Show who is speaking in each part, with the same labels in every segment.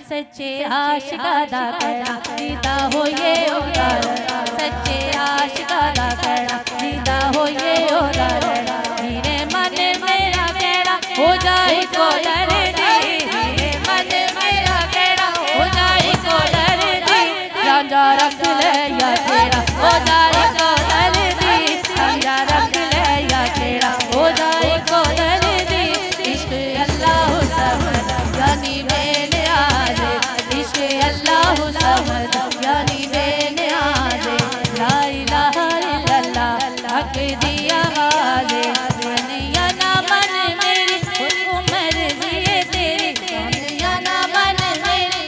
Speaker 1: सच्चे आशिका दा कहना दीदा होइए उदाहरण, सच्चे आशिका दा कहना दीदा होइए उदाहरण। मेरे मन मेरा कहना हो जाए को दर्दी, मेरे मन मेरा कहना हो जाए को दर्दी, रांझा रख ले या तेरा हो जाए को दर्दी, रांझा रख ले या तेरा हो जाए को दर्दी। इश्क अल्लाह समद यानी बेनियाज़, इश्क अल्लाह समद यानी बेनियाज़। ला इलाहा इल्लल्लाह हक दी आवाज़, दुनिया ना मन मेरी खुद मर्ज़ी है तेरी, दुनिया ना मन मेरी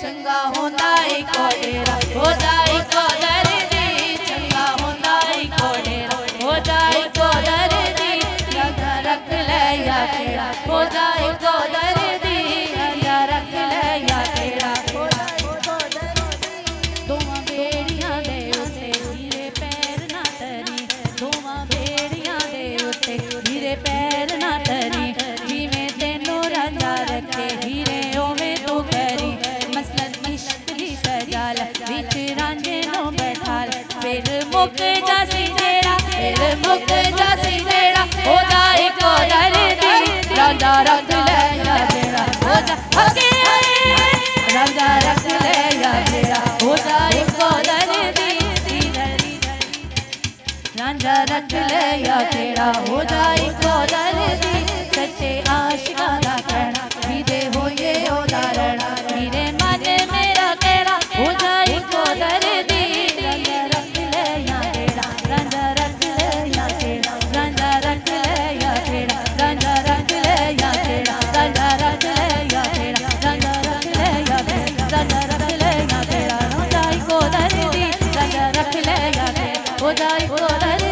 Speaker 1: चंगा होंदा है को तेरा हो जाए को दर्दी, चंगा होंदा है को तेरा हो जाए को दर्दी, रांझा रख ले या तेरा हो जाए को दर्दी, रांझा रख ले या तेरा हो जाए को दर्दी। दोवां बेड़ियां दे उत्ते हीरे पैर ना तरी, दोवां बेड़ियां दे उत्ते हीरे पैर ना तरी, जिवें तेनू रांझा रखे हीरे ओवें तू करी। मसलन इश्क दी सजाल विच रांझे नू बैठाल, फिर मुक जासी जेड़ा, फिर मुक जासी जेड़ा हो जाए को दर्दी, रांझा रख ले या तेरा हो जाए, रांझा रख ले या तेरा हो जाए को दर्दी, रांझा रख ले या तेरा हो जाए को दर्दी। सच्चे आशिका दा कहना दीदे होइए उदाहरण, मेरे मन मेरा कहना हो जाए को दर्दी, रांझा रख ले या तेरा, रांझा रख ले या तेरा, रांझा रख ले या तेरा, रांझा रख ले या तेरा, रांझा रख ले या तेरा, रांझा रख ले या तेरा, रांझा रख ले या तेरा हो जाए को दर्दी, रांझा रख ले या तेरा हो जाए को दर्दी।